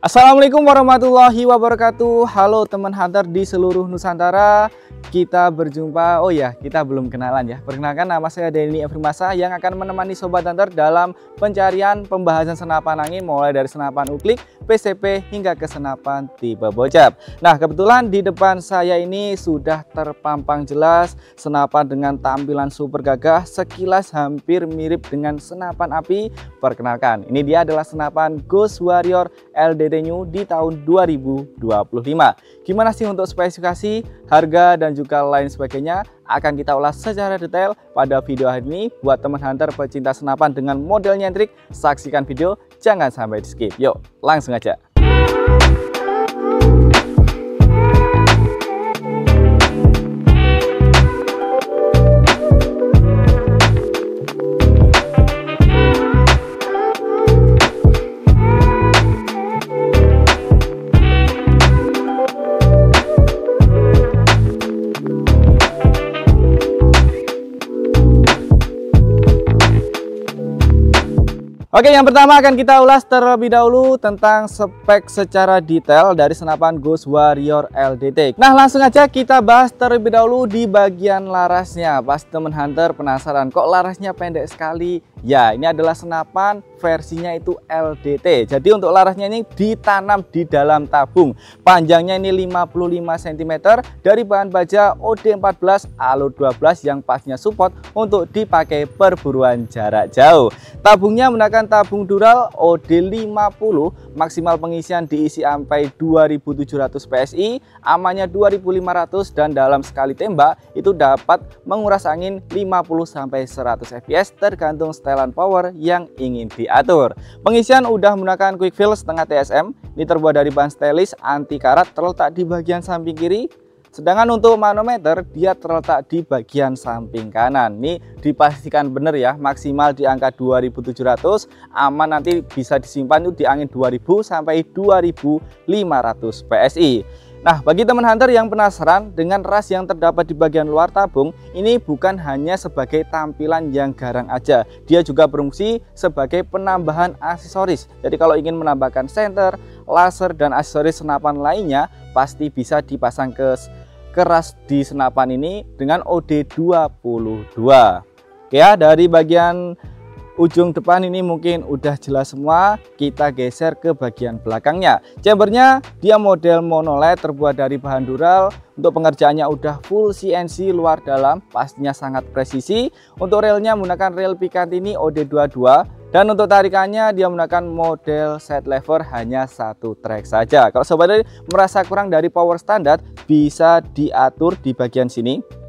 Assalamualaikum warahmatullahi wabarakatuh. Halo teman hunter di seluruh Nusantara. Kita berjumpa, kita belum kenalan ya. Perkenalkan, nama saya Denny Afrimasa yang akan menemani Sobat Hunter dalam pencarian pembahasan senapan angin mulai dari senapan uklik, PCP hingga ke senapan tipe bocap. Nah, kebetulan di depan saya ini sudah terpampang jelas senapan dengan tampilan super gagah, sekilas hampir mirip dengan senapan api. Perkenalkan, ini dia adalah senapan Ghost Warrior LDT New di tahun 2025. Gimana sih untuk spesifikasi, harga, dan juga lain sebagainya akan kita ulas secara detail pada video hari ini. Buat teman hunter pecinta senapan dengan model nyentrik, saksikan video, jangan sampai di skip. Yuk, langsung aja. Oke, yang pertama akan kita ulas terlebih dahulu tentang spek secara detail dari senapan Ghost Warrior LDT. Nah, langsung aja kita bahas terlebih dahulu di bagian larasnya. Pasti teman hunter penasaran, kok larasnya pendek sekali? Ya, ini adalah senapan versinya itu LDT. Jadi untuk larasnya ini ditanam di dalam tabung. Panjangnya ini 55 cm dari bahan baja OD14 Alur 12 yang pasnya support untuk dipakai perburuan jarak jauh. Tabungnya menggunakan tabung dural OD50, maksimal pengisian diisi sampai 2700 PSI, amannya 2500, dan dalam sekali tembak itu dapat menguras angin 50-100 fps tergantung setelan power yang ingin diatur. Pengisian udah menggunakan quick fill setengah TSM. Ini terbuat dari bahan stainless anti karat, terletak di bagian samping kiri. Sedangkan untuk manometer dia terletak di bagian samping kanan. Ini dipastikan benar ya, maksimal di angka 2700, aman nanti bisa disimpan itu di angin 2000 sampai 2500 PSI. Nah, bagi teman hunter yang penasaran dengan ras yang terdapat di bagian luar tabung, ini bukan hanya sebagai tampilan yang garang aja, dia juga berfungsi sebagai penambahan aksesoris. Jadi kalau ingin menambahkan senter, laser, dan aksesoris senapan lainnya, pasti bisa dipasang ke ras di senapan ini dengan OD22. Oke ya, dari bagian ujung depan ini mungkin udah jelas semua. Kita geser ke bagian belakangnya. Chambernya dia model monolith terbuat dari bahan dural. Untuk pengerjaannya udah full CNC luar dalam, pastinya sangat presisi. Untuk railnya menggunakan rail Picatinny OD22, dan untuk tarikannya dia menggunakan model set lever hanya satu track saja. Kalau sobat merasa kurang dari power standar, bisa diatur di bagian sini.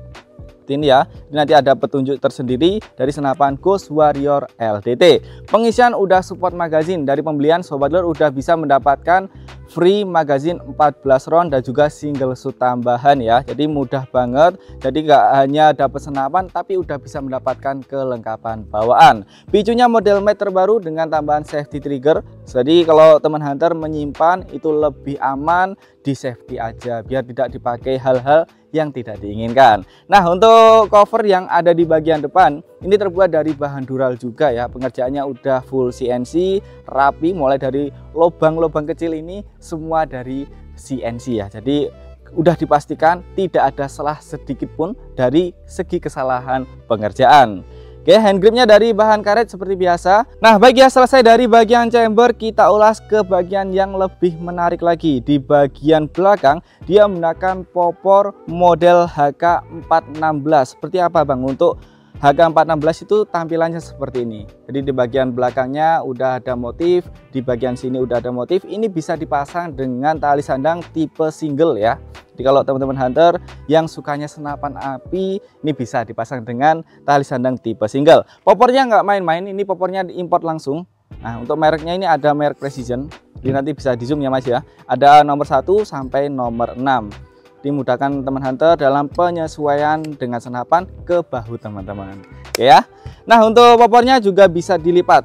Ini ya, ini nanti ada petunjuk tersendiri dari senapan Ghost Warrior LDT. Pengisian udah support magazine. Dari pembelian sobat lur udah bisa mendapatkan free magazine 14 round dan juga single shoot tambahan ya. Jadi mudah banget. Jadi nggak hanya dapat senapan tapi udah bisa mendapatkan kelengkapan bawaan. Picunya model mate terbaru dengan tambahan safety trigger. Jadi kalau teman hunter menyimpan itu lebih aman, di safety aja biar tidak dipakai hal-hal yang tidak diinginkan. Nah, untuk cover yang ada di bagian depan ini terbuat dari bahan dural juga ya. Pengerjaannya udah full CNC, rapi, mulai dari lubang-lubang kecil ini semua dari CNC ya. Jadi udah dipastikan tidak ada salah sedikit pun dari segi kesalahan pengerjaan. Oke, hand gripnya dari bahan karet seperti biasa. Nah, baik ya, selesai dari bagian chamber, kita ulas ke bagian yang lebih menarik lagi. Di bagian belakang dia menggunakan popor model HK416. Seperti apa Bang? Untuk HK416 itu tampilannya seperti ini. Jadi di bagian belakangnya udah ada motif, di bagian sini udah ada motif. Ini bisa dipasang dengan tali sandang tipe single ya. Jadi kalau teman-teman hunter yang sukanya senapan api, ini bisa dipasang dengan tali sandang tipe single. Popornya nggak main-main, ini popornya diimport langsung. Nah, untuk mereknya ini ada merek Precision. Jadi nanti bisa di zoom ya Mas ya. Ada nomor 1 sampai nomor 6. Dimudahkan teman hunter dalam penyesuaian dengan senapan ke bahu teman-teman. Oke ya. Nah, untuk popornya juga bisa dilipat.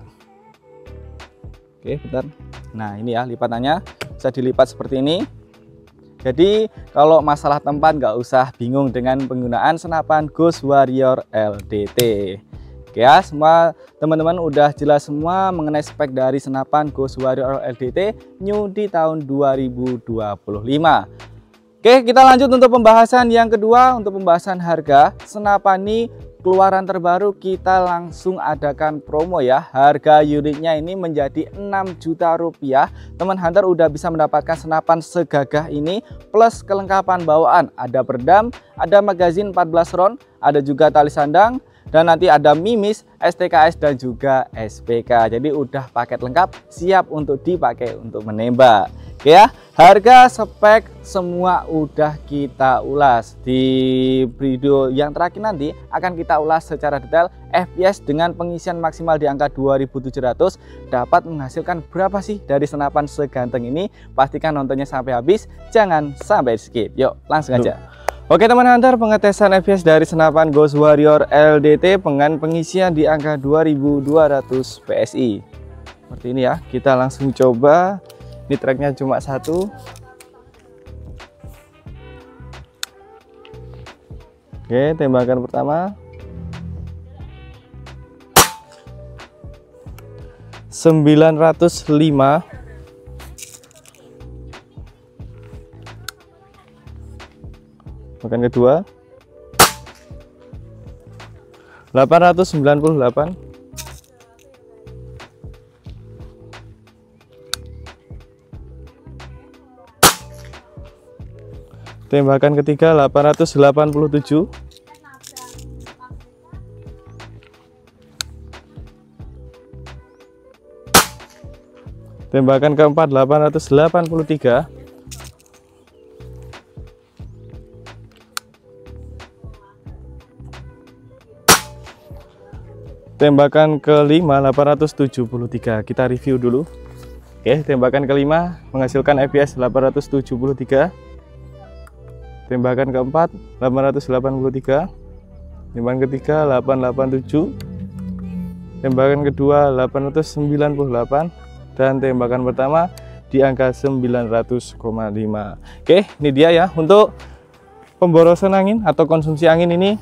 Oke, bentar. Nah, ini ya lipatannya bisa dilipat seperti ini. Jadi kalau masalah tempat nggak usah bingung dengan penggunaan senapan Ghost Warrior LDT. Oke ya, semua teman-teman udah jelas semua mengenai spek dari senapan Ghost Warrior LDT new di tahun 2025. Oke, kita lanjut untuk pembahasan yang kedua. Untuk pembahasan harga, senapan ini keluaran terbaru kita langsung adakan promo ya. Harga unitnya ini menjadi 6 juta rupiah. Teman hunter udah bisa mendapatkan senapan segagah ini plus kelengkapan bawaan. Ada peredam, ada magazin 14 round, ada juga tali sandang, dan nanti ada mimis, STKS dan juga SPK. Jadi udah paket lengkap, siap untuk dipakai untuk menembak. Oke ya, harga spek semua udah kita ulas. Di video yang terakhir nanti akan kita ulas secara detail FPS dengan pengisian maksimal di angka 2700 dapat menghasilkan berapa sih dari senapan seganteng ini. Pastikan nontonnya sampai habis, jangan sampai skip. Yuk langsung aja. Oke teman hunter, pengetesan FPS dari senapan Ghost Warrior LDT dengan pengisian di angka 2200 PSI. Seperti ini ya, kita langsung coba. Ini tracknya cuma satu. Oke, tembakan pertama 905. Tembakan kedua 898. Tembakan ketiga 887. Tembakan keempat 883. Tembakan kelima 873. Kita review dulu. Oke, tembakan kelima menghasilkan FPS 873. Tembakan keempat 883. Tembakan ketiga 887. Tembakan kedua 898 dan tembakan pertama di angka 900,5. Oke, ini dia ya untuk pemborosan angin atau konsumsi angin ini.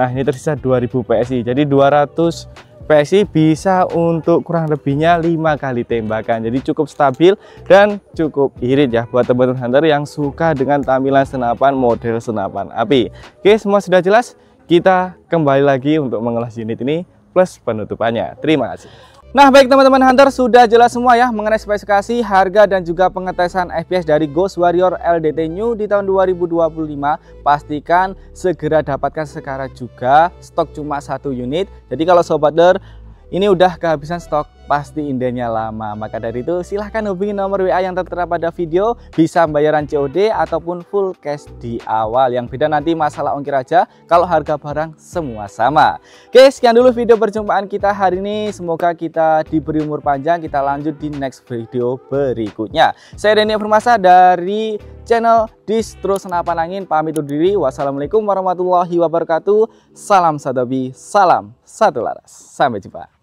Nah, ini tersisa 2000 PSI. Jadi 200 PSI bisa untuk kurang lebihnya 5 kali tembakan. Jadi cukup stabil dan cukup irit ya buat teman-teman hunter yang suka dengan tampilan senapan model senapan api. Oke, semua sudah jelas. Kita kembali lagi untuk mengulas unit ini plus penutupannya. Terima kasih. Nah baik teman-teman hunter, sudah jelas semua ya mengenai spesifikasi, harga dan juga pengetesan FPS dari Ghost Warrior LDT new di tahun 2025. Pastikan segera dapatkan sekarang juga, stok cuma 1 unit. Jadi kalau sobat hunter ini udah kehabisan stok, pasti indahnya lama. Maka dari itu silahkan hubungi nomor WA yang tertera pada video. Bisa bayaran COD ataupun full cash di awal. Yang beda nanti masalah ongkir aja, kalau harga barang semua sama. Oke, sekian dulu video perjumpaan kita hari ini. Semoga kita diberi umur panjang. Kita lanjut di next video berikutnya. Saya Denny Permasa dari channel Distro Senapan Angin pamit undur diri. Wassalamualaikum warahmatullahi wabarakatuh. Salam satu hobi, salam satu laras. Sampai jumpa.